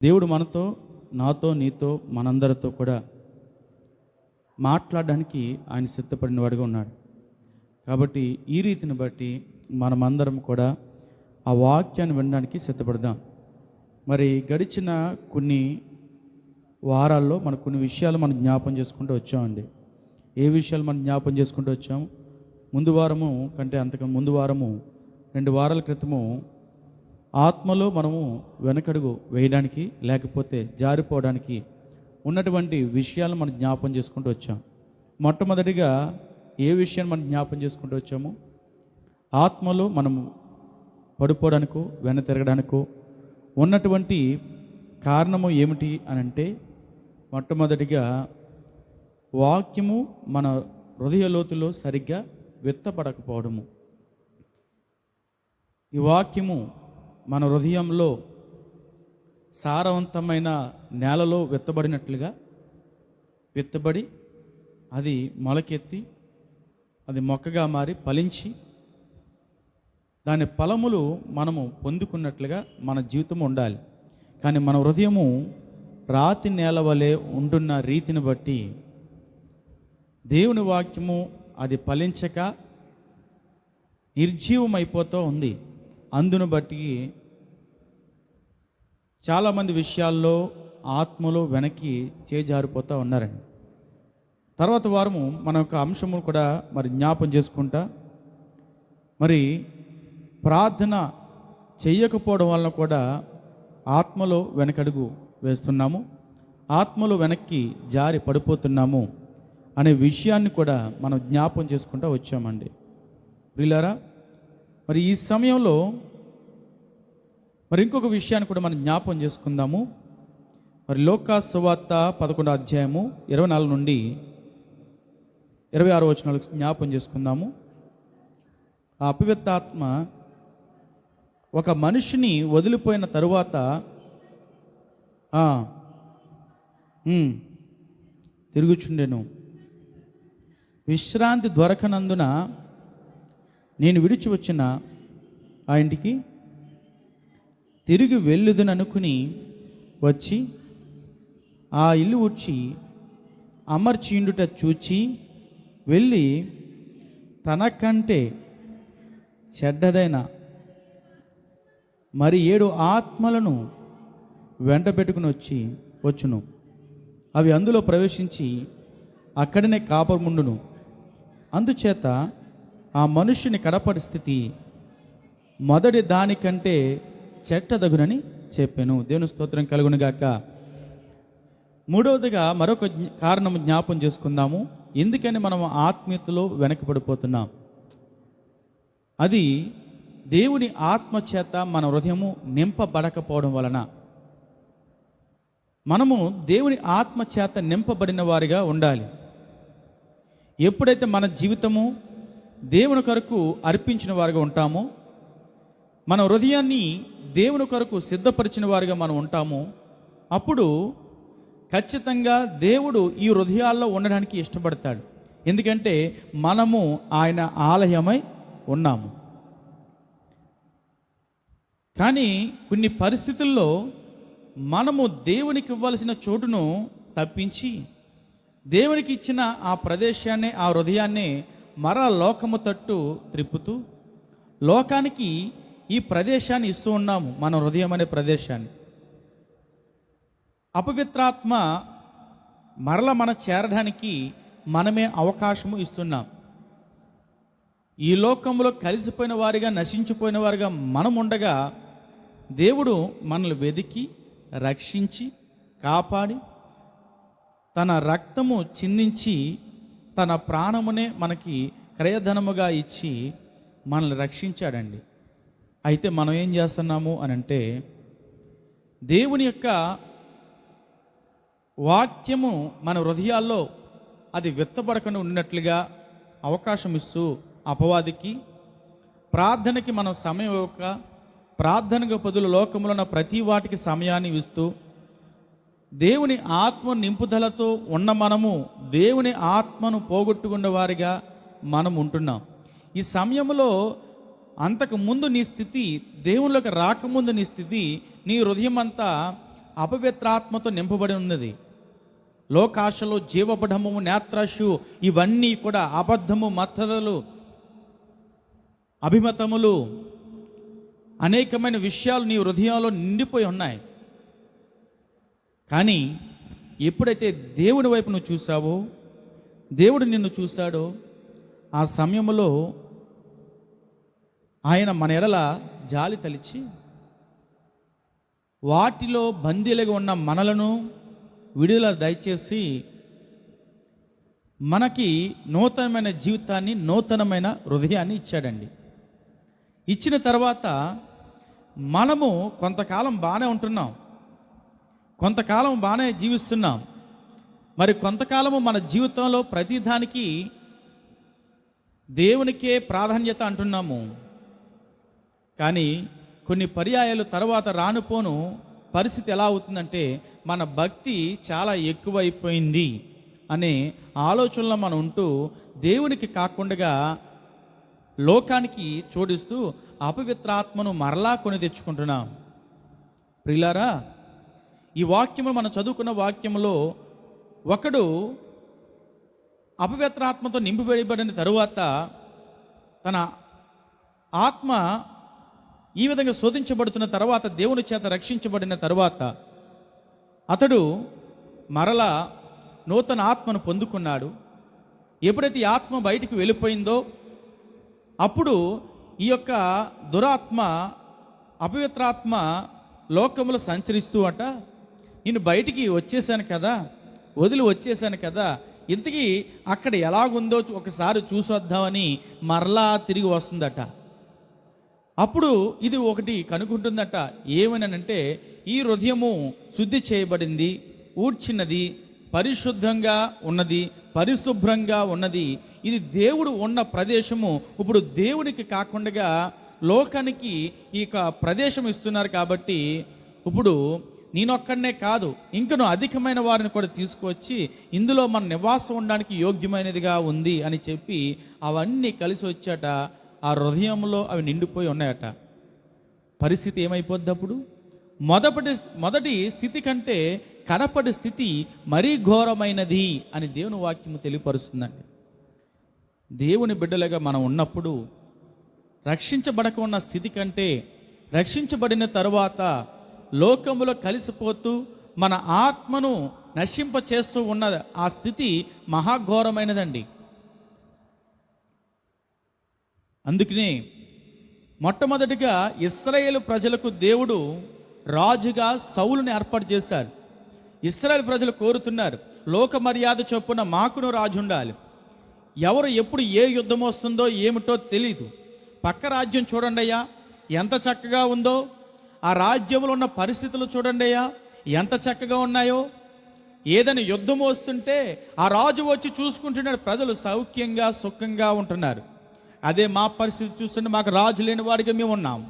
దేవుడు మనతో, నాతో, నీతో, మనందరితో కూడా మాట్లాడడానికి ఆయన సిద్ధపడిన వాడిగా ఉన్నాడు. కాబట్టి ఈ రీతిని బట్టి మనమందరం కూడా ఆ వాక్యాన్ని వినడానికి సిద్ధపడదాం. మరి గడిచిన కొన్ని వారాల్లో కొన్ని విషయాలు మనం జ్ఞాపం చేసుకుంటూ వచ్చామండి. ఏ విషయాలు మనం జ్ఞాపం చేసుకుంటూ వచ్చాము? ముందు వారము కంటే అంతకు ముందు వారము 2 వారాల క్రితము ఆత్మలో మనము వెనకడుగు వేయడానికి లేకపోతే జారిపోవడానికి ఉన్నటువంటి విషయాలు మనం జ్ఞాపం చేసుకుంటూ వచ్చాం. మొట్టమొదటిగా ఏ విషయాన్ని మనం జ్ఞాపం చేసుకుంటూ వచ్చాము? ఆత్మలో మనము పడిపోవడానికో తిరగడానికో ఉన్నటువంటి కారణము ఏమిటి అని అంటే, మొట్టమొదటిగా వాక్యము మన హృదయ లోతులో సరిగ్గా విత్తబడకపోవడము. ఈ వాక్యము మన హృదయంలో సారవంతమైన నేలలో విత్తబడి అది మొలకెత్తి అది మొక్కగా మారి ఫలించి దాని ఫలములు మనము పొందుకున్నట్లుగా మన జీవితం ఉండాలి. కానీ మన హృదయము రాతి నేల వలె ఉంటున్న రీతిని బట్టి దేవుని వాక్యము అది ఫలించక నిర్జీవమైపోతూ ఉంది. అందును బట్టి చాలామంది విషయాల్లో ఆత్మలో వెనక్కి చేజారిపోతూ ఉన్నారండి. తర్వాత వారము మన యొక్క అంశము కూడా జ్ఞాపం చేసుకుంటా, ప్రార్థన చెయ్యకపోవడం వలన కూడా ఆత్మలో వెనకడుగు వేస్తున్నాము, ఆత్మలో వెనక్కి జారి పడిపోతున్నాము అనే విషయాన్ని కూడా మనం జ్ఞాపం చేసుకుంటూ వచ్చామండి. ప్రియులారా, ఈ సమయంలో ఇంకొక విషయాన్ని కూడా మనం జ్ఞాపం చేసుకుందాము. లోకా సువార్త 11వ అధ్యాయము 24 నుండి 26 వచనాలకు జ్ఞాపం చేసుకుందాము. ఆ అపవిత్రాత్మ ఒక మనిషిని వదిలిపోయిన తరువాత తిరుగుచుండెను. విశ్రాంతి దొరకనందున నేను విడిచి వచ్చిన ఆ ఇంటికి తిరిగి వెళ్ళుదుననుకుని వచ్చి ఆ ఇల్లు ఊడ్చి అమర్చిండుట చూచి వెళ్ళి తనకంటే చెడ్డదైన 7 ఆత్మలను వెంట పెట్టుకుని వచ్చును. అవి అందులో ప్రవేశించి అక్కడనే కాపముండును. అందుచేత ఆ మనుష్యుని కడపడి స్థితి మొదటి దానికంటే చెడ్డదగునని చెప్పాను. దేవుని స్తోత్రం కలుగునుగాక. మూడవదిగా మరొక కారణం జ్ఞాపం చేసుకుందాము. ఎందుకని మనం ఆత్మీయతలో వెనకబడిపోతున్నాం? అది దేవుని ఆత్మ చేత మన హృదయము నింపబడకపోవడం వలన. మనము దేవుని ఆత్మ చేత నింపబడిన వారిగా ఉండాలి. ఎప్పుడైతే మన జీవితము దేవుని కొరకు అర్పించిన వారిగా ఉంటామో, మన హృదయాన్ని దేవుని కొరకు సిద్ధపరిచిన వారిగా మనం ఉంటామో, అప్పుడు ఖచ్చితంగా దేవుడు ఈ హృదయాల్లో ఉండడానికి ఇష్టపడతాడు. ఎందుకంటే మనము ఆయన ఆలయమై ఉన్నాము. కానీ కొన్ని పరిస్థితుల్లో మనము దేవునికి ఇవ్వాల్సిన చోటును తప్పించి దేవునికి ఇచ్చిన ఆ ప్రదేశాన్ని, ఆ హృదయాన్ని లోకము తట్టు త్రిప్పుతూ లోకానికి ఈ ప్రదేశాన్ని ఇస్తూ ఉన్నాము, మన హృదయం అనే ప్రదేశాన్ని. అపవిత్రాత్మ మన చేరడానికి మనమే అవకాశము ఇస్తున్నాం. ఈ లోకంలో కలిసిపోయిన వారిగా, నశించిపోయిన వారిగా మనం ఉండగా దేవుడు మనల్ని వెదికి రక్షించి కాపాడి తన రక్తము చిందించి తన ప్రాణమునే మనకి క్రయధనముగా ఇచ్చి మనల్ని రక్షించాడండి. అయితే మనం ఏం చేస్తున్నాము అని అంటే, దేవుని యొక్క వాక్యము మన హృదయాల్లో అది విత్తబడకుండా ఉన్నట్లుగా అవకాశం ఇస్తూ అపవాదికి, ప్రార్థనకి మనం సమయం ఇవ్వక, ప్రార్థనకు బదులు లోకంలో ఉన్న ప్రతి వాటికి సమయాన్ని ఇస్తూ, దేవుని ఆత్మ నింపుదలతో ఉన్న మనము దేవుని ఆత్మను పోగొట్టుకున్న వారిగా మనం ఉంటున్నాం. ఈ సమయంలో అంతకు ముందు నీ స్థితి, దేవునిలోకి రాకముందు నీ స్థితి, నీ హృదయం అంతా అపవిత్రాత్మతో నింపబడి ఉన్నది. లోకాశలు, జీవబడము, నేత్రాశు ఇవన్నీ కూడా అబద్ధము, మత్తదలు, అభిమతములు, అనేకమైన విషయాలు నీ హృదయంలో నిండిపోయి ఉన్నాయి. కానీ ఎప్పుడైతే దేవుని వైపు నువ్వు చూసావో, దేవుడు నిన్ను చూశాడో, ఆ సమయంలో ఆయన మన ఎడల జాలి తలిచి వాటిలో బందీలుగా ఉన్న మనలను విడుదల దయచేసి మనకి నూతనమైన జీవితాన్ని, నూతనమైన హృదయాన్ని ఇచ్చాడండి. ఇచ్చిన తర్వాత మనము కొంతకాలం బాగానే ఉంటున్నాం, కొంతకాలం బాగానే జీవిస్తున్నాం. మరి కొంతకాలము మన జీవితంలో ప్రతిదానికి దేవునికే ప్రాధాన్యత అంటున్నాము. కానీ కొన్ని పర్యాయాలు తర్వాత రానుపోను పరిస్థితి ఎలా అవుతుందంటే మన భక్తి చాలా ఎక్కువైపోయింది అనే ఆలోచనలో మనం ఉంటూ దేవునికి కాకుండా లోకానికి చోడిస్తూ అపవిత్రాత్మను మరలా కొని తెచ్చుకుంటున్నాం. ప్రియులారా, ఈ వాక్యము మనం చదువుకున్న వాక్యంలో ఒకడు అపవిత్రాత్మతో నింపివేయబడిన తరువాత తన ఆత్మ ఈ విధంగా శోధించబడుతున్న తర్వాత, దేవుని చేత రక్షించబడిన తరువాత అతడు మరలా నూతన ఆత్మను పొందుకున్నాడు. ఎప్పుడైతే ఈ ఆత్మ బయటికి వెళ్ళిపోయిందో అప్పుడు ఈ యొక్క దురాత్మ, అపవిత్రాత్మ లోకములో సంచరిస్తూ అట, నేను బయటికి వచ్చేసాను కదా, వదిలి వచ్చేసాను కదా, ఇంతకీ అక్కడ ఎలాగుందో ఒకసారి చూసొద్దామని మరలా తిరిగి వస్తుందట. అప్పుడు ఇది ఒకటి కనుక్కుంటుందట, ఏమనంటే ఈ హృదయము శుద్ధి చేయబడింది, ఊడ్చినది, పరిశుద్ధంగా ఉన్నది, పరిశుభ్రంగా ఉన్నది, ఇది దేవుడు ఉన్న ప్రదేశము. ఇప్పుడు దేవునికి కాకుండా లోకానికి ఈ ప్రదేశం ఇస్తున్నారు కాబట్టి ఇప్పుడు నేనొక్కడనే కాదు, ఇంకను అధికమైన వారిని కూడా తీసుకువచ్చి ఇందులో మన నివాసం ఉండడానికి యోగ్యమైనదిగా ఉంది అని చెప్పి అవన్నీ కలిసి వచ్చాట. ఆ హృదయంలో అవి నిండిపోయి ఉన్నాయట. పరిస్థితి ఏమైపోద్ది అప్పుడు? మొదటి స్థితి కంటే కడపటి స్థితి మరీ ఘోరమైనది అని దేవుని వాక్యము తెలియపరుస్తుందండి. దేవుని బిడ్డలుగా మనం ఉన్నప్పుడు రక్షించబడక ఉన్న స్థితి కంటే రక్షించబడిన తరువాత లోకములో కలిసిపోతూ మన ఆత్మను నశింప చేస్తూ ఉన్న ఆ స్థితి మహాఘోరమైనదండి. అందుకనే మొట్టమొదటిగా ఇశ్రాయేలు ప్రజలకు దేవుడు రాజుగా సౌలుని ఏర్పాటు చేశారు. ఇశ్రాయేలు ప్రజలు కోరుతున్నారు, లోక మర్యాద చొప్పున మాకును రాజు ఉండాలి. ఎవరు ఎప్పుడు ఏ యుద్ధం వస్తుందో ఏమిటో తెలీదు. పక్క రాజ్యం చూడండి అయ్యా ఎంత చక్కగా ఉందో, ఆ రాజ్యంలో ఉన్న పరిస్థితులు చూడండి అయ్యా ఎంత చక్కగా ఉన్నాయో. ఏదైనా యుద్ధం వస్తుంటే ఆ రాజు వచ్చి చూసుకుంటున్నాడు, ప్రజలు సౌఖ్యంగా సుఖంగా ఉంటున్నారు. అదే మా పరిస్థితి చూస్తుంటే మాకు రాజు లేని వాడిగా మేము ఉన్నాం.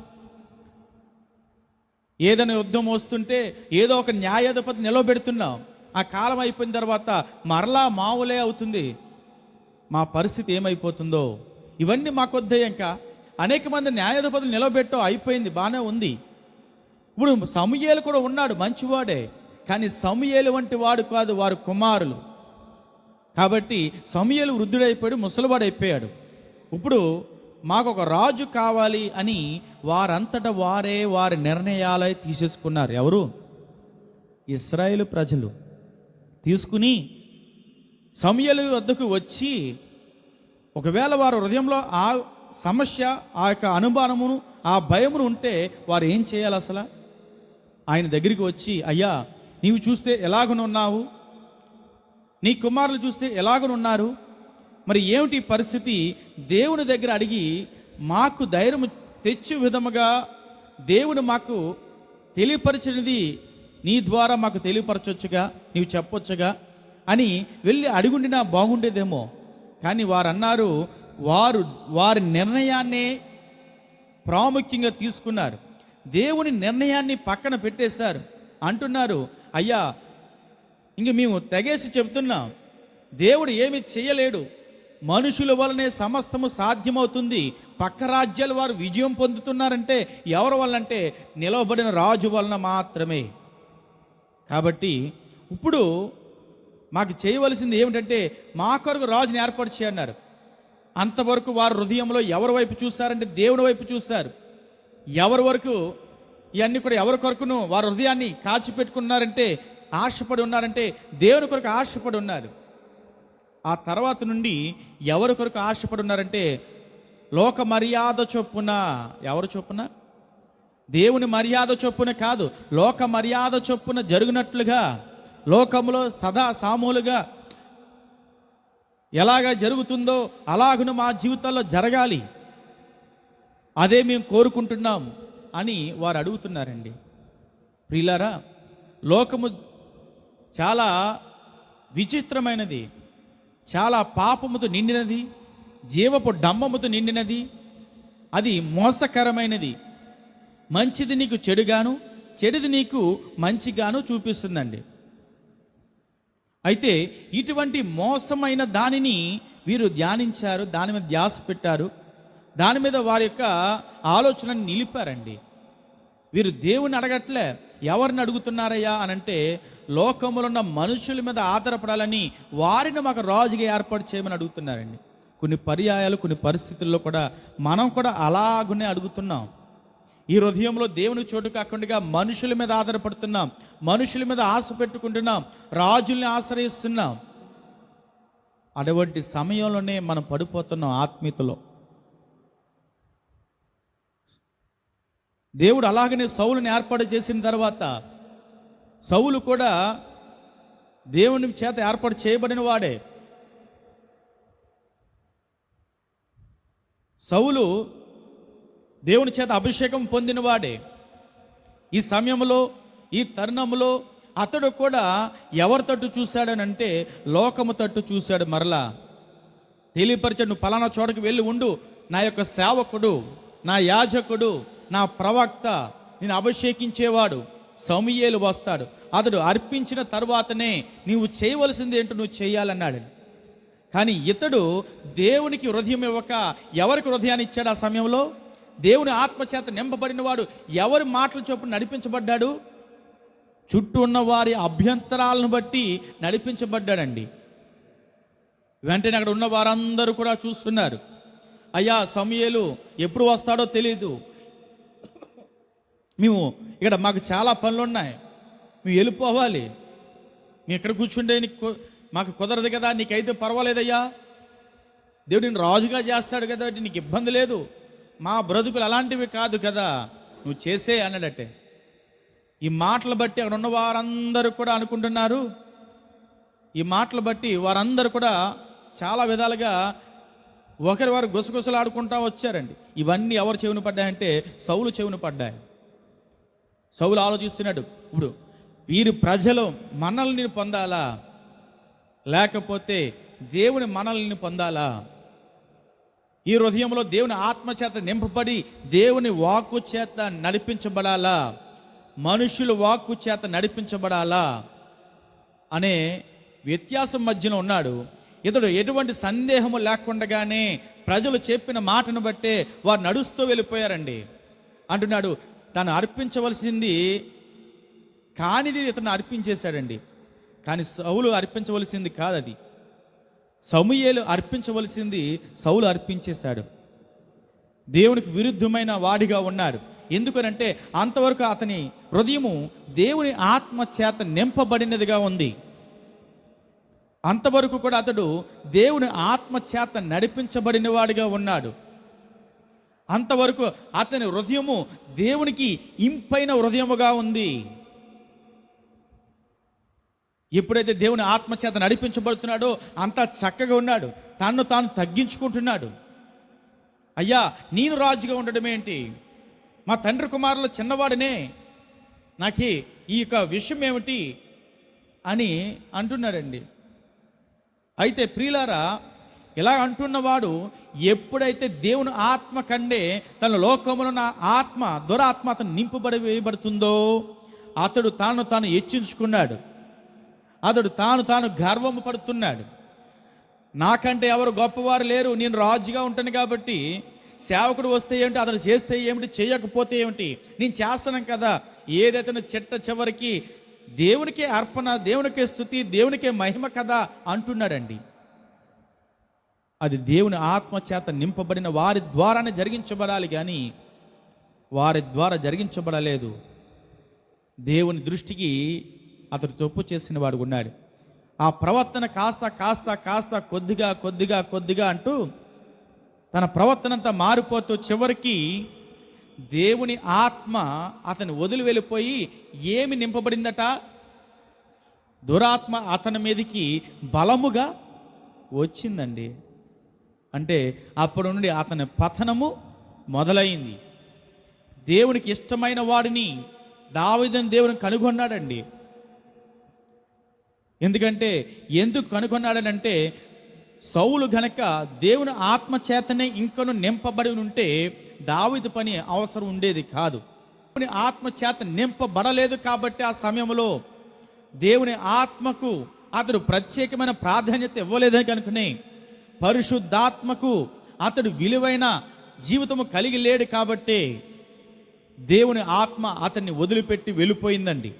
ఏదైనా యుద్ధం వస్తుంటే ఏదో ఒక న్యాయాధిపతి నిలబెడుతున్నాం, ఆ కాలం అయిపోయిన తర్వాత మరలా మావులే అవుతుంది. మా పరిస్థితి ఏమైపోతుందో. ఇవన్నీ మాకొద్దే. ఇంకా అనేక మంది న్యాయాధిపతులు నిలబెట్టో అయిపోయింది, బాగానే ఉంది. ఇప్పుడు సమూయేలు కూడా ఉన్నాడు, మంచివాడే, కానీ సమూయేలు వంటి వాడు కాదు, వారు కుమారులు. కాబట్టి సమూయేలు వృద్ధుడైపోయాడు, ముసలివాడైపోయాడు. ఇప్పుడు మాకు ఒక రాజు కావాలి అని వారంతటా వారే వారి నిర్ణయాలై తీసేసుకున్నారు. ఎవరు? ఇశ్రాయేలు ప్రజలు తీసుకుని సమూయేలు వద్దకు వచ్చి, ఒకవేళ వారి హృదయంలో ఆ సమస్య, ఆ యొక్క అనుమానమును, ఆ భయమును ఉంటే వారు ఏం చేయాలి? అసలు ఆయన దగ్గరికి వచ్చి, అయ్యా నీవు చూస్తే ఎలాగనున్నావు, నీ కుమారులు చూస్తే ఎలాగనున్నారు, మరి ఏమిటి పరిస్థితి? దేవుని దగ్గర అడిగి మాకు ధైర్యం తెచ్చు విధముగా దేవుడు మాకు తెలియపరిచినది నీ ద్వారా మాకు తెలియపరచొచ్చుగా, నీవు చెప్పొచ్చుగా అని వెళ్ళి అడుగుండినా బాగుండేదేమో. కానీ వారు అన్నారు, వారి నిర్ణయాన్నే ప్రాముఖ్యంగా తీసుకున్నారు, దేవుని నిర్ణయాన్ని పక్కన పెట్టేశారు. అంటున్నారు, అయ్యా ఇంక మేము తెగేసి చెబుతున్నాం, దేవుడు ఏమి చేయలేడు, మనుషుల వలనే సమస్తము సాధ్యమవుతుంది. పక్క రాజ్యాల వారు విజయం పొందుతున్నారంటే ఎవరి వల్ల అంటే నిలవబడిన రాజు వలన మాత్రమే. కాబట్టి ఇప్పుడు మాకు చేయవలసింది ఏమిటంటే మా కొరకు రాజుని ఏర్పాటు చేయన్నారు. అంతవరకు వారు హృదయంలో ఎవరి వైపు చూస్తారంటే దేవుని వైపు చూస్తారు. ఎవరి వరకు ఇవన్నీ కూడా ఎవరి కొరకును వారి హృదయాన్ని కాచిపెట్టుకున్నారంటే, ఆశపడి ఉన్నారంటే దేవుని కొరకు ఆశపడి ఉన్నారు. ఆ తర్వాత నుండి ఎవరి కొరకు ఆశపడి ఉన్నారంటే లోక మర్యాద చొప్పున. ఎవరు చొప్పున? దేవుని మర్యాద చొప్పున కాదు, లోక మర్యాద చొప్పున జరుగునట్లుగా, లోకములో సదా సామూలుగా ఎలాగ జరుగుతుందో అలాగును మా జీవితాల్లో జరగాలి, అదే మేము కోరుకుంటున్నాం అని వారు అడుగుతున్నారండి. ప్రియులారా, లోకము చాలా విచిత్రమైనది, చాలా పాపముతో నిండినది, జీవపు డంబముతో నిండినది, అది మోసకరమైనది. మంచిది నీకు చెడుగాను, చెడుది నీకు మంచిగాను చూపిస్తుందండి. అయితే ఇటువంటి మోసమైన దానిని వీరు ధ్యానించారు, దాని మీద ధ్యాస పెట్టారు, దాని మీద వారి యొక్క ఆలోచనని నిలిపారండి. వీరు దేవుని అడగట్లే, ఎవరిని అడుగుతున్నారయ్యా అనంటే లోకములో ఉన్న మనుషుల మీద ఆధారపడాలని వారిని మాకు రాజుగా ఏర్పాటు చేయమని అడుగుతున్నారండి. కొన్ని పర్యాయాలు, కొన్ని పరిస్థితుల్లో కూడా మనం కూడా అలాగునే అడుగుతున్నాం. ఈ హృదయంలో దేవుని చోటు కాకుండా మనుషుల మీద ఆధారపడుతున్నాం, మనుషుల మీద ఆశ పెట్టుకుంటున్నాం, రాజుల్ని ఆశ్రయిస్తున్నాం. అటువంటి సమయంలోనే మనం పడిపోతున్నాం ఆత్మీయతలో. దేవుడు అలాగనే సౌలుని ఏర్పాటు చేసిన తర్వాత సౌలు కూడా దేవుని చేత ఏర్పాటు చేయబడిన వాడే. సౌలు దేవుని చేత అభిషేకం పొందినవాడే. ఈ సమయంలో, ఈ తరుణంలో అతడు కూడా ఎవరి తట్టు చూశాడనంటే లోకము తట్టు చూశాడు. మరలా తెలియపరిచాడు, నువ్వు పలానా చోటకి వెళ్ళి ఉండు, నా యొక్క సేవకుడు, నా యాజకుడు, నా ప్రవక్త, నేను అభిషేకించేవాడు సమూయేలు వస్తాడు, అతడు అర్పించిన తర్వాతనే నీవు చేయవలసింది ఏంటో నువ్వు చేయాలన్నాడు. కానీ ఇతడు దేవునికి హృదయం ఇవ్వక ఎవరికి హృదయాన్ని ఇచ్చాడు? ఆ సమయంలో దేవుని ఆత్మచేత నింపబడిన వాడు ఎవరి మాటల చొప్పున నడిపించబడ్డాడు? చుట్టూ ఉన్న వారి అభ్యంతరాలను బట్టి నడిపించబడ్డాడండి. వెంటనే అక్కడ ఉన్న వారందరూ కూడా చూస్తున్నారు, అయ్యా సమూయేలు ఎప్పుడు వస్తాడో తెలియదు, మేము ఇక్కడ మాకు చాలా పనులు ఉన్నాయి, మేము వెళ్ళిపోవాలి, మేము ఇక్కడ కూర్చుండే మాకు కుదరదు కదా, నీకైతే పర్వాలేదయ్యా, దేవుడు నేను రాజుగా చేస్తాడు కదా, నీకు ఇబ్బంది లేదు, మా బ్రతుకులు అలాంటివి కాదు కదా, నువ్వు చేసే అన్నాడటే. ఈ మాటలు బట్టి అక్కడ ఉన్న వారందరూ కూడా అనుకుంటున్నారు, ఈ మాటలు బట్టి వారందరూ కూడా చాలా విధాలుగా ఒకరి వారు గుసగుసలాడుకుంటా వచ్చారండి. ఇవన్నీ ఎవరు చెవిన పడ్డాయంటే సౌలు చెవిన పడ్డాయి. సౌలు ఆలోచిస్తున్నాడు, ఇప్పుడు వీరి ప్రజలు మనల్ని పొందాలా లేకపోతే దేవుని మనల్ని పొందాలా? ఈ హృదయంలో దేవుని ఆత్మచేత నింపబడి దేవుని వాక్కు చేత నడిపించబడాలా, మనుషుల వాక్కు చేత నడిపించబడాలా అనే వ్యత్యాసం మధ్యన ఉన్నాడు. ఇతడు ఎటువంటి సందేహము లేకుండానే ప్రజలు చెప్పిన మాటను బట్టే వారు నడుస్తూ వెళ్ళిపోయారండి. అంటున్నాడు, తను అర్పించవలసింది కానిది ఇతను అర్పించేశాడండి. కానీ సౌలు అర్పించవలసింది కాదు, అది సమూయేలు అర్పించవలసింది సౌలు అర్పించేశాడు. దేవునికి విరుద్ధమైన వాడిగా ఉన్నాడు. ఎందుకనంటే అంతవరకు అతని హృదయము దేవుని ఆత్మ చేత నింపబడినదిగా ఉంది. అంతవరకు కూడా అతడు దేవుని ఆత్మ చేత నడిపించబడిన వాడిగా ఉన్నాడు. అంతవరకు అతని హృదయము దేవునికి ఇంపైన హృదయముగా ఉంది. ఎప్పుడైతే దేవుని ఆత్మచేత నడిపించబడుతున్నాడో అంతా చక్కగా ఉన్నాడు, తన్ను తాను తగ్గించుకుంటున్నాడు. అయ్యా నేను రాజుగా ఉండడం ఏంటి, మా తండ్రి కుమారుల చిన్నవాడినే, నాకు ఈ యొక్క విషయం ఏమిటి అని అంటున్నాడండి. అయితే ప్రియులారా, ఇలా అంటున్నవాడు ఎప్పుడైతే దేవుని ఆత్మ కంటే తన లోకములో ఉన్న ఆత్మ, దురాత్మ అతను నింపబడి వేయబడుతుందో అతడు తాను హెచ్చించుకున్నాడు, అతడు తాను గర్వము పడుతున్నాడు. నాకంటే ఎవరు గొప్పవారు లేరు, నేను రాజుగా ఉంటాను కాబట్టి సేవకుడు వస్తే ఏమిటి, అతడు చేస్తే ఏమిటి, చేయకపోతే ఏమిటి, నేను చేస్తాను కదా, ఏదైతే చిట్ట చివరికి దేవునికే అర్పణ, దేవునికే స్తుతి, దేవునికే మహిమ కదా అంటున్నాడండి. అది దేవుని ఆత్మ చేత నింపబడిన వారి ద్వారానే జరిగించబడాలి, కానీ వారి ద్వారా జరిగించబడలేదు. దేవుని దృష్టికి అతడు తప్పు చేసిన వాడు ఉన్నాడు. ఆ ప్రవర్తన కాస్త కాస్త కాస్త కొద్దిగా కొద్దిగా కొద్దిగా అంటూ తన ప్రవర్తన అంతా మారిపోతూ చివరికి దేవుని ఆత్మ అతను వదిలి వెళ్ళిపోయి ఏమి నింపబడిందట? దురాత్మ అతని మీదకి బలముగా వచ్చిందండి. అంటే అప్పటి నుండి అతని పతనము మొదలైంది. దేవునికి ఇష్టమైన వాడిని దావీదును దేవుని కనుగొన్నాడండి. ఎందుకు కనుగొన్నాడనంటే, సౌలు గనక దేవుని ఆత్మ చేతనే ఇంకను నింపబడి ఉంటే దావీదు పని అవసరం ఉండేది కాదు. దేవుని ఆత్మ చేత నింపబడలేదు కాబట్టి ఆ సమయంలో దేవుని ఆత్మకు అతడు ప్రత్యేకమైన ప్రాధాన్యత ఇవ్వలేదని కనుకనే పరిశుద్ధాత్మకు అతడు విలువైన జీవితము కలిగి లేడు కాబట్టి దేవుని ఆత్మ అతన్ని వదిలిపెట్టి వెళ్ళిపోయిందండి.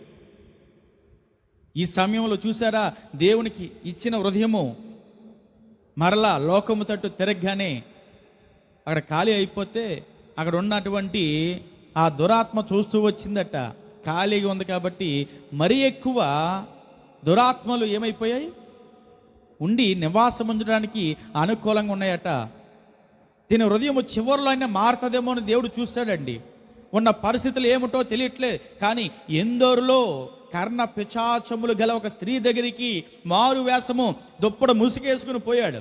ఈ సమయంలో చూసారా, దేవునికి ఇచ్చిన హృదయము మరలా లోకము తట్టు తిరగగానే అక్కడ ఖాళీ అయిపోతే అక్కడ ఉన్నటువంటి ఆ దురాత్మ చూస్తూ వచ్చిందట. ఖాళీగా ఉంది కాబట్టి మరీ ఎక్కువ దురాత్మలు ఏమైపోయాయి, ఉండి నివాసం ఉంచడానికి అనుకూలంగా ఉన్నాయట. దీని హృదయము చివరిలో అయినా మారుతుందేమో అని దేవుడు చూశాడండి. ఉన్న పరిస్థితులు ఏమిటో తెలియట్లేదు, కానీ ఎందరిలో కర్ణ పిశాచములు గల ఒక స్త్రీ దగ్గరికి మారు వేషము దుప్పడ ముసుగేసుకుని పోయాడు.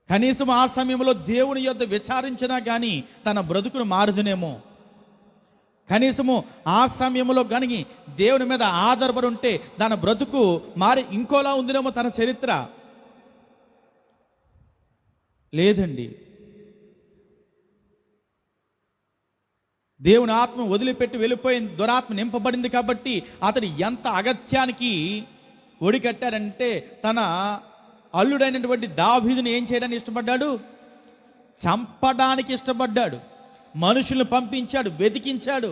కనీసం ఆ సమయంలో దేవుని యొద్ద విచారించినా కానీ తన బ్రతుకును మారుదునేమో. కనీసము ఆ సమయంలో కానీ దేవుని మీద ఆధారపడి ఉంటే తన బ్రతుకు మారి ఇంకోలా ఉందినేమో తన చరిత్ర. లేదండి, దేవుని ఆత్మ వదిలిపెట్టి వెళ్ళిపోయింది, దురాత్మ నింపబడింది కాబట్టి అతడు ఎంత అగత్యానికి ఒడికట్టారంటే తన అల్లుడైనటువంటి దావీదుని ఏం చేయడానికి ఇష్టపడ్డాడు? చంపడానికి ఇష్టపడ్డాడు. మనుషులను పంపించాడు, వెతికించాడు,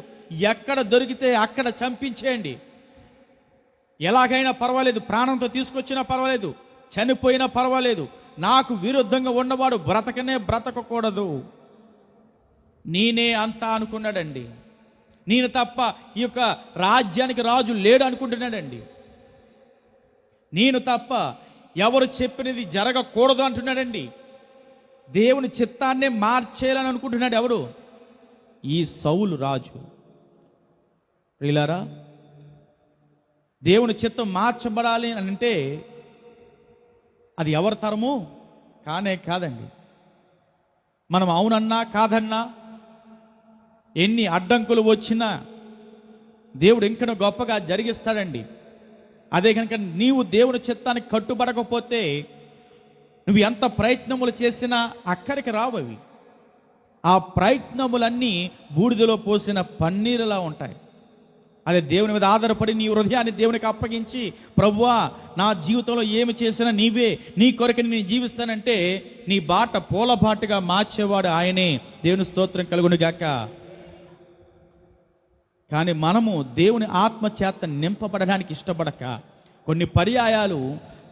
ఎక్కడ దొరికితే అక్కడ చంపించేయండి, ఎలాగైనా పర్వాలేదు, ప్రాణంతో తీసుకొచ్చినా పర్వాలేదు, చనిపోయినా పర్వాలేదు, నాకు విరుద్ధంగా ఉన్నవాడు బ్రతకకూడదు, నేనే అంతా అనుకున్నాడండి. నేను తప్ప ఈ యొక్క రాజ్యానికి రాజు లేడు అనుకుంటున్నాడండి. నేను తప్ప ఎవరు చెప్పినది జరగకూడదు అంటున్నాడండి. దేవుని చిత్తాన్నే మార్చేయాలని అనుకుంటున్నాడు ఎవరు? ఈ సౌలు రాజు. ప్రియులారా, దేవుని చిత్తం మార్చబడాలి అని అంటే అది ఎవరి తరము కాదండి. మనం అవునన్నా కాదన్నా, ఎన్ని అడ్డంకులు వచ్చినా దేవుడు ఇంకా గొప్పగా జరిగిస్తాడండి. అదే కనుక నీవు దేవుని చిత్తానికి కట్టుబడకపోతే నువ్వు ఎంత ప్రయత్నములు చేసినా అక్కడికి రావవి. ఆ ప్రయత్నములన్నీ బూడిదలో పోసిన పన్నీరులా ఉంటాయి. అదే దేవుని మీద ఆధారపడి నీ హృదయాన్ని దేవునికి అప్పగించి, ప్రభువా నా జీవితంలో ఏమి చేసినా నీవే, నీ కొరకు నేను జీవిస్తానంటే నీ బాట పూల బాటగా మార్చేవాడు ఆయనే. దేవుని స్తోత్రం కలుగును గాక. కానీ మనము దేవుని ఆత్మ చేత నింపబడడానికి ఇష్టపడక కొన్ని పర్యాయాలు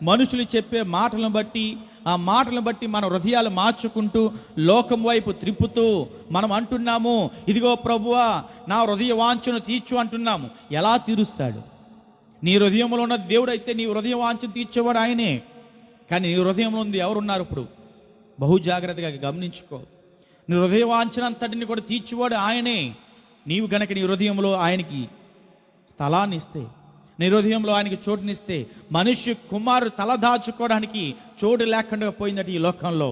మనుషులు చెప్పే మాటలను బట్టి, ఆ మాటలను బట్టి మన హృదయాలు మార్చుకుంటూ లోకం వైపు త్రిప్పుతూ మనం అంటున్నాము, ఇదిగో ప్రభువా నా హృదయ వాంఛను తీర్చు అంటున్నాము. ఎలా తీరుస్తాడు? నీ హృదయంలో ఉన్న దేవుడు అయితే నీ హృదయ వాంఛను తీర్చేవాడు ఆయనే. కానీ నీ హృదయంలో ఉంది ఎవరున్నారు? ఇప్పుడు బహు జాగ్రత్తగా గమనించుకో. నీ హృదయ వాంఛనంతటిని కూడా తీర్చేవాడు ఆయనే. నీవు గనక నీ హృదయంలో ఆయనకి స్థలాన్ని ఇస్తే, నీ హృదయంలో ఆయనకి చోటునిస్తే, మనిషి కుమారుడు తలదాచుకోవడానికి చోటు లేకుండా పోయిందట ఈ లోకంలో.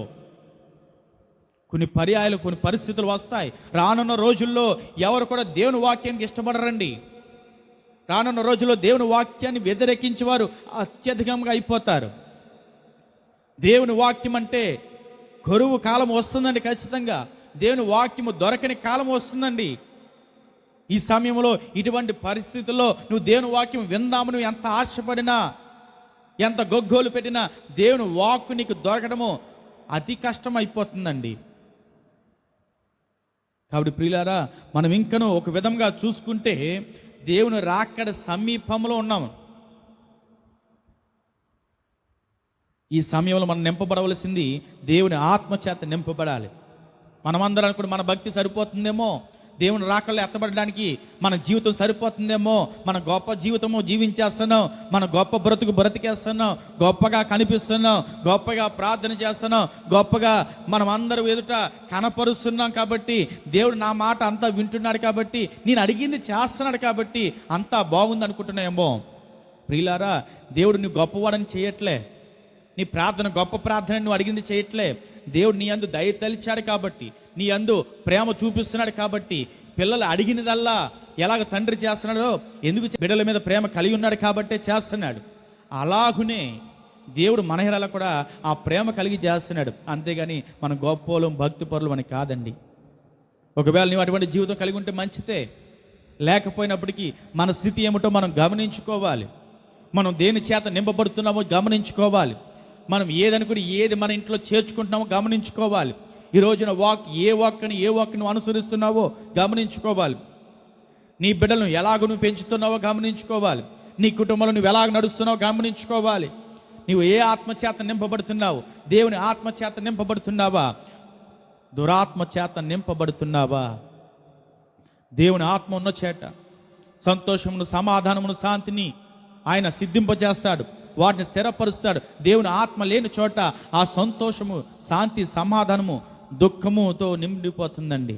కొన్ని పర్యాయాలు, కొన్ని పరిస్థితులు వస్తాయి. రానున్న రోజుల్లో ఎవరు కూడా దేవుని వాక్యానికి ఇష్టపడరండి. రానున్న రోజుల్లో దేవుని వాక్యాన్ని వ్యతిరేకించేవారు అత్యధికంగా అయిపోతారు. దేవుని వాక్యం అంటే కరువు కాలం వస్తుందండి. ఖచ్చితంగా దేవుని వాక్యము దొరకని కాలం వస్తుందండి. ఈ సమయంలో ఇటువంటి పరిస్థితుల్లో నువ్వు దేవుని వాక్యం విందామని ఎంత ఆశపడినా, ఎంత గొగ్గోలు పెట్టినా దేవుని వాక్కు నీకు దొరకడము అతి కష్టం అయిపోతుందండి. కాబట్టి ప్రియులారా, మనం ఇంకనూ ఒక విధంగా చూసుకుంటే దేవుని రాకడ సమీపంలో ఉన్నాము. ఈ సమయంలో మనం నింపబడవలసింది దేవుని ఆత్మ చేత నింపబడాలి. మనమందరం కూడా మన భక్తి సరిపోతుందేమో, దేవుని రాకడలో ఎత్తబడడానికి మన జీవితం సరిపోతుందేమో, మన గొప్ప జీవితము జీవించేస్తున్నాం, మన గొప్ప బ్రతికేస్తున్నాం, గొప్పగా కనిపిస్తున్నాం, గొప్పగా ప్రార్థన చేస్తున్నాం, గొప్పగా మనం అందరం ఎదుట కనపరుస్తున్నాం కాబట్టి, దేవుడు నా మాట అంతా వింటున్నాడు కాబట్టి, నేను అడిగింది చేస్తున్నాడు కాబట్టి అంతా బాగుంది అనుకుంటున్నాయేమో. ప్రియులారా, దేవుడు నువ్వు గొప్పవాడని చేయట్లే. నీ ప్రార్థన గొప్ప ప్రార్థన నువ్వు అడిగింది చేయట్లే. దేవుడు నీ యందు దయ తలిచాడు కాబట్టి, నీ యందు ప్రేమ చూపిస్తున్నాడు కాబట్టి, పిల్లలు అడిగినదల్లా ఎలాగ తండ్రి చేస్తున్నాడో, ఎందుకు బిడ్డల మీద ప్రేమ కలిగి ఉన్నాడు కాబట్టే చేస్తున్నాడు. అలాగునే దేవుడు మన ఎడల కూడా ఆ ప్రేమ కలిగి చేస్తున్నాడు. అంతేగాని మన గొప్పలు భక్తి పరులు మనకి కాదండి. ఒకవేళ నీవు అటువంటి జీవితం కలిగి ఉంటే మంచిదే. లేకపోయినప్పటికీ మన స్థితి ఏమిటో మనం గమనించుకోవాలి. మనం దేని చేత నింపబడుతున్నామో గమనించుకోవాలి. మనం ఏదనుకుని ఏది మన ఇంట్లో చేర్చుకుంటున్నామో గమనించుకోవాలి. ఈ రోజున ఏ వాక్ని అనుసరిస్తున్నావో గమనించుకోవాలి. నీ బిడ్డలను ఎలాగ నువ్వు పెంచుతున్నావో గమనించుకోవాలి. నీ కుటుంబంలో నువ్వు ఎలాగ నడుస్తున్నావో గమనించుకోవాలి. నువ్వు ఏ ఆత్మచేత నింపబడుతున్నావు? దేవుని ఆత్మచేత నింపబడుతున్నావా? దురాత్మ చేత నింపబడుతున్నావా? దేవుని ఆత్మ ఉన్న చేట సంతోషమును, సమాధానమును, శాంతిని ఆయన సిద్ధింపజేస్తాడు, వాటిని స్థిరపరుస్తాడు. దేవుని ఆత్మ లేని చోట ఆ సంతోషము, శాంతి, సమాధానము దుఃఖముతో నిండిపోతుందండి,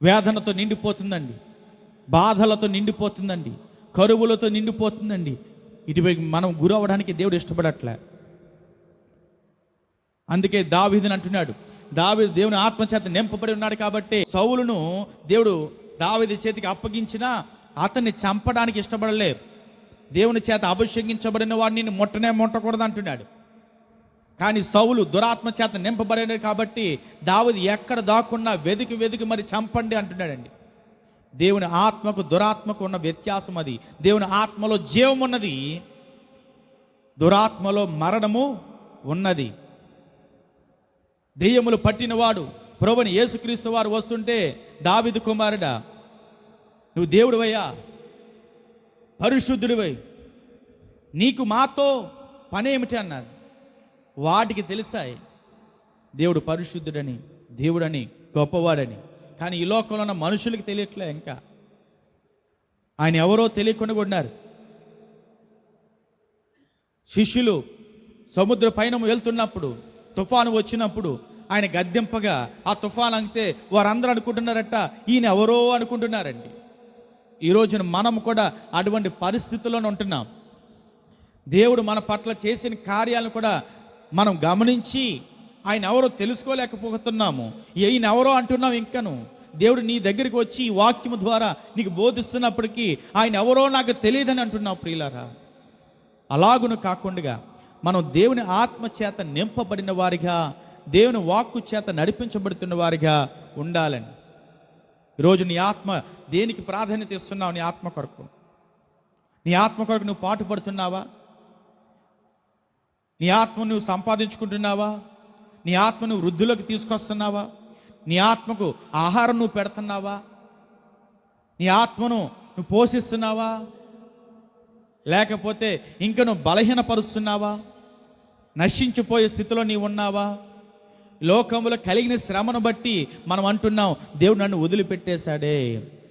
వేదనతో నిండిపోతుందండి, బాధలతో నిండిపోతుందండి, కరువులతో నిండిపోతుందండి. ఇటువైపు మనం గురవడానికి దేవుడు ఇష్టపడట్లే. అందుకే దావీదుని అంటున్నాడు, దావీదు దేవుని ఆత్మచేత నింపబడి ఉన్నాడు కాబట్టి సౌలును దేవుడు దావీదు చేతికి అప్పగించినా అతన్ని చంపడానికి ఇష్టపడలే. దేవుని చేత అభిషేకించబడిన వాడిని ముట్టకూడదు అంటున్నాడు. కానీ సౌలు దురాత్మ చేత నింపబడినాడు కాబట్టి దావీదు ఎక్కడ దాక్కున్నా వెతికి మరి చంపండి అంటున్నాడండి. దేవుని ఆత్మకు దురాత్మకు ఉన్న వ్యత్యాసం అది. దేవుని ఆత్మలో జీవం ఉన్నది, దురాత్మలో మరణము ఉన్నది. దెయ్యములు పట్టినవాడు ప్రభువుని యేసుక్రీస్తు వారు వస్తుంటే, దావీదు కుమారుడా, నువ్వు దేవుడివయ్యా, పరిశుద్ధుడివై, నీకు మాతో పనేమిటి అన్నాడు. వాటికి తెలిసాయి దేవుడు పరిశుద్ధుడని, దేవుడని, గొప్పవాడని. కానీ ఈ లోకంలో ఉన్న మనుషులకి తెలియట్లే. ఇంకా ఆయన ఎవరో తెలియకుండా ఉన్నారు. శిష్యులు సముద్ర పైన వెళ్తున్నప్పుడు తుఫాను వచ్చినప్పుడు ఆయన గద్దెంపగా ఆ తుఫాను అంగితే వారందరూ అనుకుంటున్నారట ఈయన ఎవరో అనుకుంటున్నారండి. ఈ రోజున మనం కూడా అటువంటి పరిస్థితుల్లోనే ఉంటున్నాం. దేవుడు మన పట్ల చేసిన కార్యాలను కూడా మనం గమనించి ఆయన ఎవరో తెలుసుకోలేకపోతున్నాము. ఈయన ఎవరో అంటున్నాం. ఇంకను దేవుడు నీ దగ్గరికి వచ్చి ఈ వాక్యము ద్వారా నీకు బోధిస్తున్నప్పటికీ ఆయన ఎవరో నాకు తెలియదని అంటున్నావు. ప్రియులారా, అలాగును కాకుండా మనం దేవుని ఆత్మ చేత నింపబడిన వారిగా, దేవుని వాక్కు చేత నడిపించబడుతున్న వారిగా ఉండాలని. ఈరోజు నీ ఆత్మ దేనికి ప్రాధాన్యత ఇస్తున్నావు? నీ ఆత్మ కొరకు, నీ ఆత్మ కొరకు నువ్వు పాటుపడుతున్నావా? నీ ఆత్మ నువ్వు సంపాదించుకుంటున్నావా? నీ ఆత్మ నువ్వు వృద్ధులకు తీసుకొస్తున్నావా? నీ ఆత్మకు ఆహారం నువ్వు పెడుతున్నావా? నీ ఆత్మను నువ్వు పోషిస్తున్నావా? లేకపోతే ఇంకా నువ్వు బలహీనపరుస్తున్నావా? నశించిపోయే స్థితిలో నీవు ఉన్నావా? లోకంలో కలిగిన శ్రమను బట్టి మనం అంటున్నాం, దేవుడు నన్ను వదిలిపెట్టేశాడే.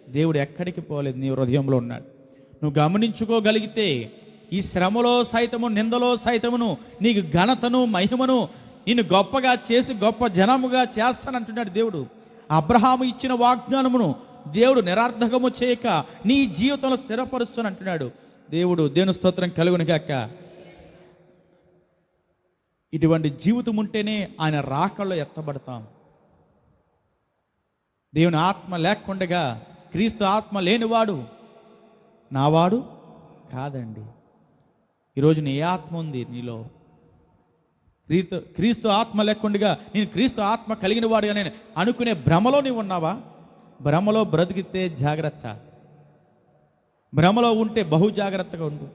దేవుడు ఎక్కడికి పోలేదు, నీ హృదయంలో ఉన్నాడు. నువ్వు గమనించుకోగలిగితే ఈ శ్రమలో సైతము, నిందలో సైతమును నీకు ఘనతను, మహిమను, నిన్ను గొప్పగా చేసి గొప్ప జనముగా చేస్తానంటున్నాడు దేవుడు. అబ్రహాము ఇచ్చిన వాగ్దానమును దేవుడు నిరర్థకము చేయక నీ జీవితంలో స్థిరపరుస్తానంటున్నాడు దేవుడు. దేవుని స్తోత్రం కలుగును గాక. ఇటువంటి జీవితం ఉంటేనే ఆయన రాకల్లో ఎత్తబడతాం. దేవుని ఆత్మ లేకుండగా, క్రీస్తు ఆత్మ లేనివాడు నావాడు కాదండి. ఈరోజు నీ ఆత్మ ఉంది నీలో. క్రీస్తు ఆత్మ లేకుండగా నేను క్రీస్తు ఆత్మ కలిగిన వాడుగా నేను అనుకునే భ్రమలో నీవు ఉన్నావా? భ్రమలో బ్రతికితే జాగ్రత్త. భ్రమలో ఉంటే బహు జాగ్రత్తగా ఉండు.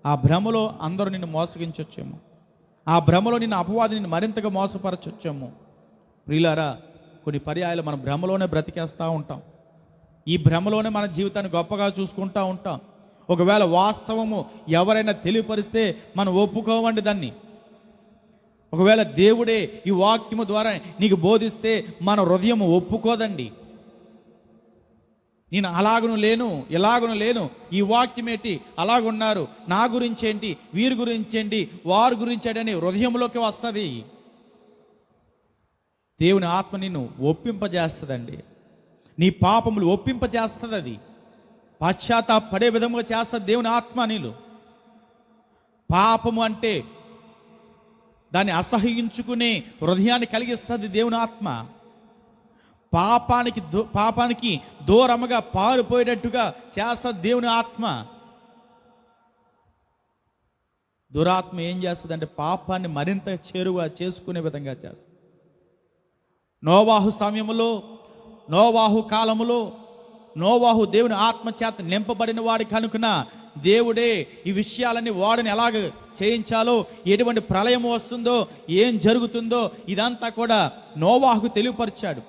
ఆ భ్రమలో అందరూ నిన్ను మోసగించొచ్చేమో, ఆ భ్రమలో నిన్ను అపవాది నిన్ను మరింతగా మోసపరచొచ్చేమో. ప్రియులారా, కొన్ని పర్యాయాలు మనం భ్రమలోనే బ్రతికేస్తూ ఉంటాం. ఈ భ్రమలోనే మన జీవితాన్ని గొప్పగా చూసుకుంటూ ఉంటాం. ఒకవేళ వాస్తవము ఎవరైనా తెలియపరిస్తే మనం ఒప్పుకోవండి దాన్ని. ఒకవేళ దేవుడే ఈ వాక్యము ద్వారా నీకు బోధిస్తే మన హృదయం ఒప్పుకోదండి. నేను అలాగను లేను, ఇలాగను లేను, ఈ వాక్యం ఏంటి అలాగున్నారు, నా గురించి ఏంటి, వీరి గురించి ఏంటి, వారి గురించి ఏంటి అని హృదయంలోకి వస్తుంది. దేవుని ఆత్మ నిన్ను ఒప్పింపజేస్తుందండి. నీ పాపములు ఒప్పింపజేస్తుంది. అది పశ్చాత్తాపడే విధంగా చేస్తుంది దేవుని ఆత్మ. నీళ్ళు పాపము అంటే దాన్ని అసహ్యించుకునే హృదయాన్ని కలిగిస్తుంది దేవుని ఆత్మ. పాపానికి దూరముగా పారిపోయేటట్టుగా చేస్తుంది దేవుని ఆత్మ. దురాత్మ ఏం చేస్తుంది అంటే పాపాన్ని మరింత చేరువగా చేసుకునే విధంగా చేస్తుంది. నోవాహు సమయంలో, నోవాహు కాలములో నోవాహు దేవుని ఆత్మ చేత నింపబడిన వాడి కనుక దేవుడే ఈ విషయాలన్నీ వాడిని ఎలాగ చేయించాలో, ఎటువంటి ప్రళయం వస్తుందో, ఏం జరుగుతుందో ఇదంతా కూడా నోవాహుకు తెలియపరిచాడు.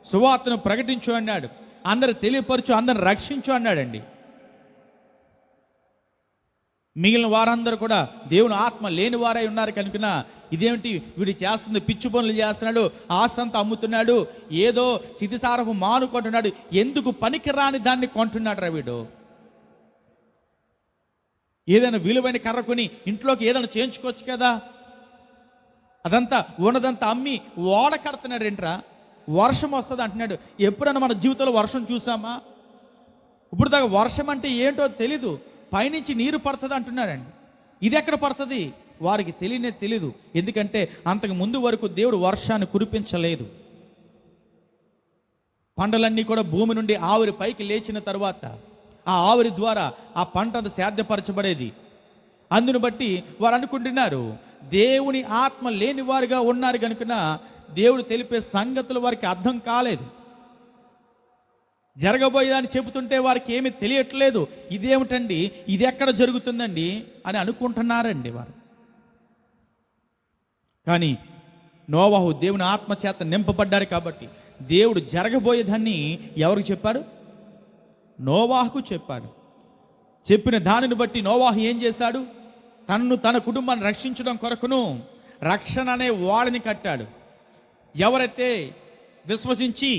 సువార్తను ప్రకటించు అన్నాడు, అందరు తెలియపరచు, అందరిని రక్షించు అన్నాడండి. మిగిలిన వారందరూ కూడా దేవుని ఆత్మ లేని వారై ఉన్నారు కనుక ఇదేమిటి వీడు చేస్తుంది, పిచ్చి పనులు చేస్తున్నాడు, ఆశంత అమ్ముతున్నాడు, ఏదో చితిసారపు మాను కొంటున్నాడు, ఎందుకు పనికిరాని దాన్ని కొంటున్నాడు రా వీడు. ఏదైనా విలువైన కర్ర కొని ఇంట్లోకి ఏదైనా చేయించుకోవచ్చు కదా, అదంతా ఉన్నదంతా అమ్మి ఓడ కడుతున్నాడు ఏంట్రా. వర్షం వస్తుంది అంటున్నాడు. ఎప్పుడైనా మన జీవితంలో వర్షం చూసామా? ఇప్పుడు దాకా వర్షం అంటే ఏంటో తెలీదు, పైనుంచి నీరు పడుతుంది అంటున్నాడండి. ఇది ఎక్కడ పడుతుంది వారికి తెలీదు. ఎందుకంటే అంతకు ముందు వరకు దేవుడు వర్షాన్ని కురిపించలేదు. పంటలన్నీ కూడా భూమి నుండి ఆవిరి పైకి లేచిన తర్వాత ఆ ఆవిరి ద్వారా ఆ పంట అంత సాధ్యపరచబడేది. అందును బట్టి వారు అనుకుంటున్నారు దేవుని ఆత్మ లేని వారుగా ఉన్నారు కనుక దేవుడు తెలిపే సంగతులు వారికి అర్థం కాలేదు. జరగబోయేదాన్ని చెబుతుంటే వారికి ఏమీ తెలియట్లేదు. ఇదేమిటండి, ఇది ఎక్కడ జరుగుతుందండి అని అనుకుంటున్నారండి వారు. కానీ నోవాహు దేవుని ఆత్మ చేత నింపబడ్డాడు కాబట్టి దేవుడు జరగబోయేదాన్ని ఎవరికి చెప్పాడు? నోవాహుకు చెప్పాడు. చెప్పిన దానిని బట్టి నోవాహు ఏం చేశాడు? తన కుటుంబాన్ని రక్షించడం కొరకును రక్షణ అనే ఓడని కట్టాడు. ఎవరైతే విశ్వసించి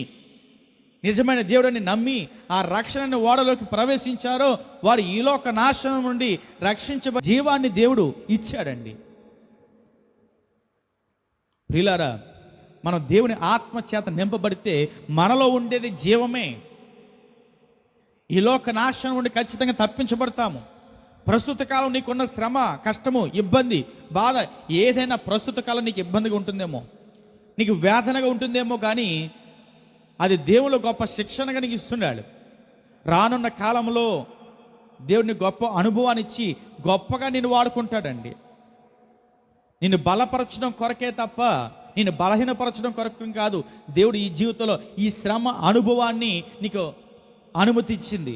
నిజమైన దేవుడిని నమ్మి ఆ రక్షణ ఓడలోకి ప్రవేశించారో వారు ఈలోక నాశనం నుండి రక్షించబడి జీవాన్ని దేవుడు ఇచ్చాడండి. ప్రియులారా, మనం దేవుని ఆత్మ చేత నింపబడితే మనలో ఉండేది జీవమే. ఈ లోక నాశనం నుండి ఖచ్చితంగా తప్పించబడతాము. ప్రస్తుత కాలం నీకున్న శ్రమ, కష్టము, ఇబ్బంది, బాధ ఏదైనా ప్రస్తుత కాలం నీకు ఇబ్బందిగా ఉంటుందేమో, నీకు వేదనగా ఉంటుందేమో, కానీ అది దేవుడు గొప్ప శిక్షణగా నీకు ఇస్తున్నాడు. రానున్న కాలంలో దేవుడిని గొప్ప అనుభవాన్ని ఇచ్చి గొప్పగా నిన్ను వాడుకుంటాడండి. నిన్ను బలపరచడం కొరకే తప్ప నిన్ను బలహీనపరచడం కొరకు కాదు. దేవుడు ఈ జీవితంలో ఈ శ్రమ అనుభవాన్ని నీకు అనుమతి ఇచ్చింది.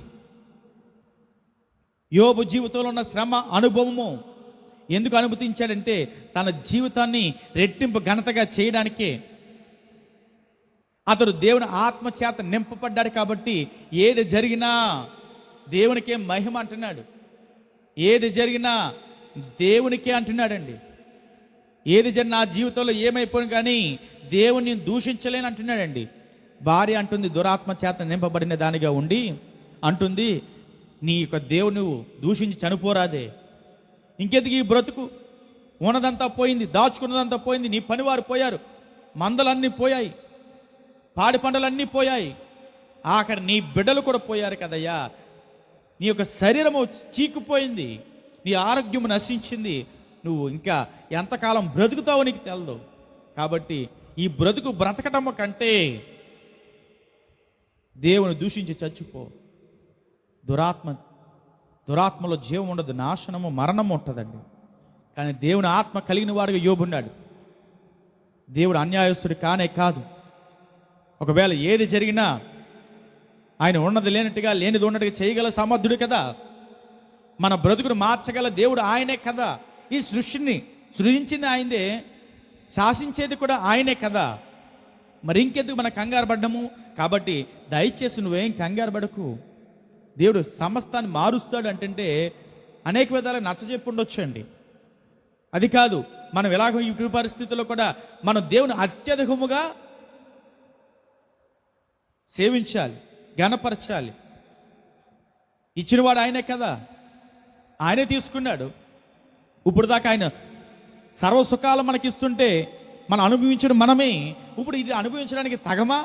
యోబు జీవితంలో ఉన్న శ్రమ అనుభవము ఎందుకు అనుమతించాడంటే తన జీవితాన్ని రెట్టింపు ఘనతగా చేయడానికే. అతడు దేవుని ఆత్మ చేత నింపబడ్డాడు కాబట్టి ఏది జరిగినా దేవునికే మహిమ అంటున్నాడు. ఏది జరిగినా దేవునికే అంటున్నాడండి. ఏది జరిగిన నా జీవితంలో ఏమైపోయిన కానీ దేవుని దూషించలేని అంటున్నాడండి. భార్య అంటుంది దురాత్మ చేత నింపబడిన దానిగా ఉండి అంటుంది, నీ యొక్క దేవుని నువ్వు దూషించి చనిపోరాదే, ఇంకెందుకు ఈ బ్రతుకు, ఉన్నదంతా పోయింది, దాచుకున్నదంతా పోయింది, నీ పనివారు పోయారు, మందలన్నీ పోయాయి, పాడి పంటలన్నీ పోయాయి, ఆఖరి నీ బిడ్డలు కూడా పోయారు కదయ్యా, నీ యొక్క శరీరము చీకిపోయింది, నీ ఆరోగ్యము నశించింది, నువ్వు ఇంకా ఎంతకాలం బ్రతుకుతావో నీకు తెలదు. కాబట్టి ఈ బ్రతకటం కంటే దేవుని దూషించి చచ్చిపో. దురాత్మలో జీవం ఉండదు, నాశనము, మరణము ఉంటుందండి. కానీ దేవుని ఆత్మ కలిగిన వాడిగా యోబు ఉన్నాడు. దేవుడు అన్యాయస్తుడు కానే కాదు. ఒకవేళ ఏది జరిగినా ఆయన ఉన్నది లేనట్టుగా, లేనిది ఉన్నట్టుగా చేయగల సమర్థుడు కదా. మన బ్రతుకును మార్చగల దేవుడు ఆయనే కదా. ఈ సృష్టిని సృజించింది ఆయనే, శాసించేది కూడా ఆయనే కదా. మరి ఇంకెందుకు మన కంగారు పడ్డము? కాబట్టి దయచేసి నువ్వేం కంగారు పడకు. దేవుడు సమస్తాన్ని మారుస్తాడు అంటే అనేక విధాలుగా నచ్చజెప్పి ఉండొచ్చండి. అది కాదు, మనం ఎలాగో ఈ పరిస్థితుల్లో కూడా మనం దేవుని అత్యధికముగా సేవించాలి, ఘనపరచాలి. ఇచ్చినవాడు ఆయనే కదా, ఆయనే తీసుకున్నాడు. ఇప్పుడు దాకా ఆయన సర్వసుఖాలు మనకిస్తుంటే మనం అనుభవించడం మనమే. ఇప్పుడు ఇది అనుభవించడానికి తగమా?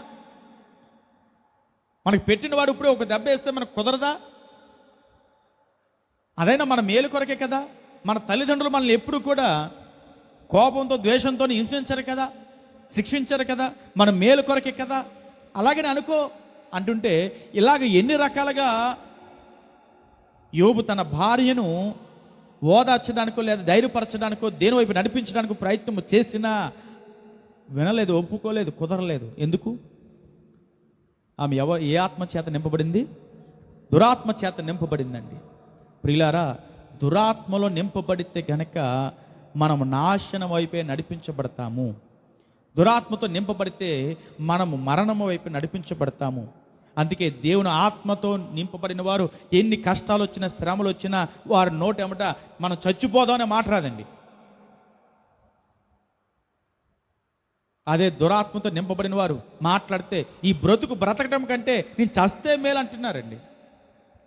మనకి పెట్టినవాడు ఇప్పుడే ఒక దెబ్బ వేస్తే మనకు కుదరదా? అదైనా మన మేలు కొరకే కదా. మన తల్లిదండ్రులు మనల్ని ఎప్పుడు కూడా కోపంతో ద్వేషంతో హింసించరు కదా, శిక్షించరు కదా, మన మేలు కొరకే కదా. అలాగని అనుకో అంటుంటే ఇలాగ ఎన్ని రకాలుగా యోబు తన భార్యను ఓదార్చడానికో లేదా ధైర్యపరచడానికో దేని వైపు నడిపించడానికో ప్రయత్నం చేసినా వినలేదు, ఒప్పుకోలేదు, కుదరలేదు. ఎందుకు? ఆమె ఏ ఆత్మ చేత నింపబడింది? దురాత్మ చేత నింపబడిందండి. ప్రియులారా, దురాత్మలో నింపబడితే గనక మనం నాశనం వైపే నడిపించబడతాము. దురాత్మతో నింపబడితే మనము మరణము వైపు నడిపించబడతాము. అందుకే దేవుని ఆత్మతో నింపబడిన వారు ఎన్ని కష్టాలు వచ్చినా, శ్రమలు వచ్చినా వారి నోటెమట మనం చచ్చిపోదామనే మాట రాదండి. అదే దురాత్మతో నింపబడిన వారు మాట్లాడితే ఈ బ్రతకడం కంటే నేను చస్తే మేలు అంటున్నారండి.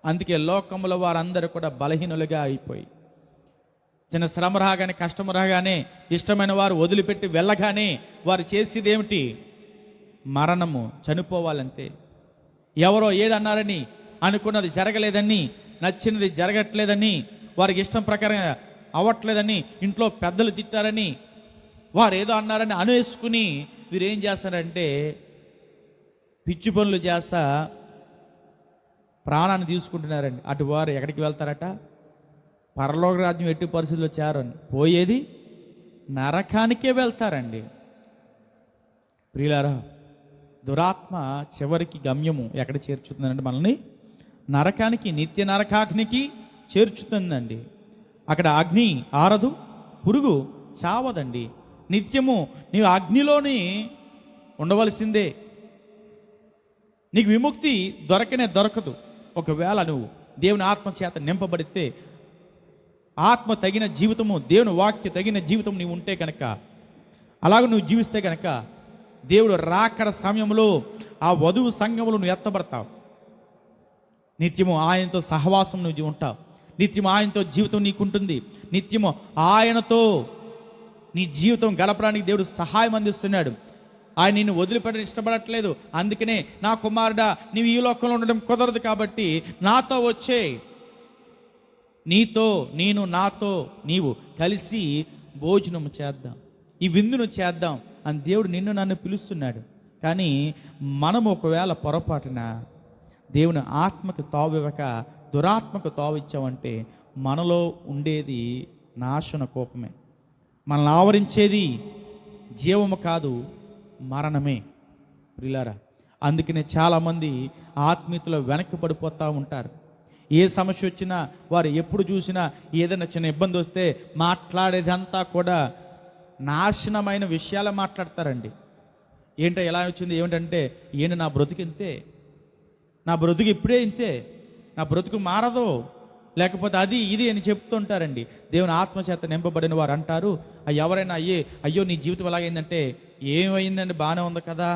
అందుకే లోకంలో వారందరూ కూడా బలహీనులుగా అయిపోయి చిన్న శ్రమ రాగానే, కష్టం రాగానే, ఇష్టమైన వారు వదిలిపెట్టి వెళ్ళగానే వారు చేసేది ఏమిటి? మరణము, చనిపోవాలంతే. ఎవరో ఏదన్నారని, అనుకున్నది జరగలేదని, నచ్చినది జరగట్లేదని, వారికి ఇష్టం ప్రకారం అవ్వట్లేదని, ఇంట్లో పెద్దలు తిట్టారని, వారు ఏదో అన్నారని అనేసుకుని వీరేం చేస్తారంటే పిచ్చి పనులు చేస్తా ప్రాణాన్ని తీసుకుంటున్నారండి. అటు వారు ఎక్కడికి వెళ్తారట? పరలోక రాజ్యం ఎట్టి పరిస్థితుల్లో చేరని, పోయేది నరకానికే వెళ్తారండి. ప్రియులారా, దురాత్మ చివరికి గమ్యము ఎక్కడ చేర్చుతుందంటే మనల్ని నరకానికి, నిత్య నరకాగ్నికి చేర్చుతుందండి. అక్కడ అగ్ని ఆరదు, పురుగు చావదండి. నిత్యము నీవు అగ్నిలోని ఉండవలసిందే. నీకు విముక్తి దొరకదు. ఒకవేళ నువ్వు దేవుని ఆత్మ చేత నింపబడితే, ఆత్మ తగిన జీవితము, దేవుని వాక్య తగిన జీవితం నీవు ఉంటే కనుక, అలాగ నువ్వు జీవిస్తే కనుక దేవుడు రాకడ సమయంలో ఆ వధువు సంఘములు నువ్వు ఎత్తబడతావు. నిత్యము ఆయనతో సహవాసం నువ్వు ఉంటావు. నిత్యము ఆయనతో జీవితం నీకుంటుంది. నిత్యము ఆయనతో నీ జీవితం గడపడానికి దేవుడు సహాయం అందిస్తున్నాడు. ఆయన నిన్ను వదిలిపెట్టడం ఇష్టపడట్లేదు. అందుకనే నా కుమారుడా, నీవు ఈ లోకంలో ఉండడం కుదరదు కాబట్టి నాతో వచ్చే, నీతో నేను, నాతో నీవు కలిసి భోజనం చేద్దాం, ఈ విందును చేద్దాం అని దేవుడు నిన్ను నన్ను పిలుస్తున్నాడు. కానీ మనం ఒకవేళ పొరపాటున దేవుని ఆత్మకు తావివ్వక దురాత్మకు తావిచ్చామంటే మనలో ఉండేది నాశన కోపమే. మనల్ని ఆవరించేది జీవము కాదు, మరణమే. ప్రియులారా, అందుకనే చాలామంది ఆత్మీయతలో వెనక్కి పడిపోతూ ఉంటారు. ఏ సమస్య వచ్చినా, వారు ఎప్పుడు చూసినా ఏదైనా చిన్న ఇబ్బంది వస్తే మాట్లాడేదంతా కూడా నాశనమైన విషయాలు మాట్లాడతారండి. ఏంటో ఎలా వచ్చింది, ఏమిటంటే ఏంటి నా బ్రతుకు ఇంతే, నా బ్రతుకు ఇప్పుడే ఇంతే, నా బ్రతుకు మారదు, లేకపోతే అది ఇది అని చెప్తుంటారండి. దేవుని ఆత్మచేత నింపబడిన వారు అంటారు, ఎవరైనా అయ్యో నీ జీవితం ఎలాగైందంటే, ఏమైందండి, బాగానే ఉంది కదా,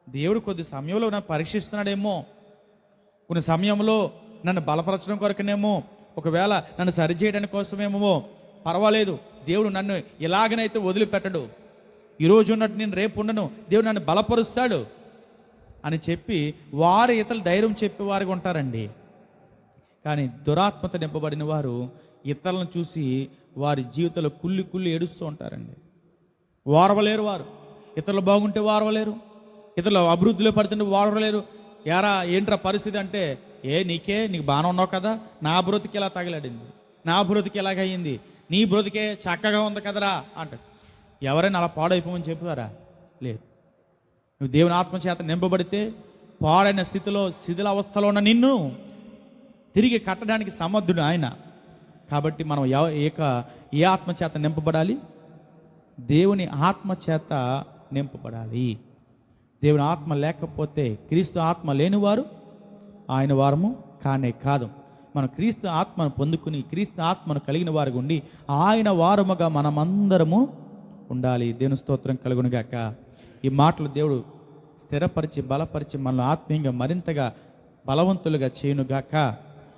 దేవుడు కొద్ది సమయంలో నన్ను పరీక్షిస్తున్నాడేమో, కొన్ని సమయంలో నన్ను బలపరచడం కొరకనేమో, ఒకవేళ నన్ను సరిచేయడానికి కోసమేమో, పర్వాలేదు, దేవుడు నన్ను ఇలాగనైతే వదిలిపెట్టడు, ఈరోజు ఉన్నట్టు నేను రేపు ఉండను, దేవుడు నన్ను బలపరుస్తాడు అని చెప్పి వారు ఇతరులు ధైర్యం చెప్పేవారుగా ఉంటారండి. కానీ దురాత్మత నింపబడిన వారు ఇతరులను చూసి వారి జీవితంలో కుళ్ళి ఏడుస్తూ ఉంటారండి. వారవలేరు వారు. ఇతరులు బాగుంటే వారవలేరు, ఇతరులు అభివృద్ధిలో పడుతుంటే వారవలేరు. యారా ఏంట్రా పరిస్థితి అంటే, నీకు బాగానే ఉన్నావు కదా, నా బ్రతికి ఇలా తగిలాడింది, నా బ్రతికి ఎలాగయ్యింది, నీ బ్రతికే చక్కగా ఉంది కదరా అంటాడు. ఎవరైనా అలా పాడైపోమని చెప్పారా? లేదు. నువ్వు దేవుని ఆత్మచేత నింపబడితే పాడైన స్థితిలో, శిథిల అవస్థలో ఉన్న నిన్ను తిరిగి కట్టడానికి సమర్థుడు ఆయన. కాబట్టి మనం ఏ ఆత్మచేత నింపబడాలి? దేవుని ఆత్మచేత నింపబడాలి. దేవుని ఆత్మ లేకపోతే, క్రీస్తు ఆత్మ లేనివారు ఆయన వారము కానే కాదు. మనం క్రీస్తు ఆత్మను పొందుకుని క్రీస్తు ఆత్మను కలిగిన వారికి ఉండి ఆయన వారముగా మనమందరము ఉండాలి. దేవుని స్తోత్రం కలుగునుగాక. ఈ మాటలు దేవుడు స్థిరపరిచి బలపరిచి మనల్ని ఆత్మీయంగా మరింతగా బలవంతులుగా చేయునుగాక.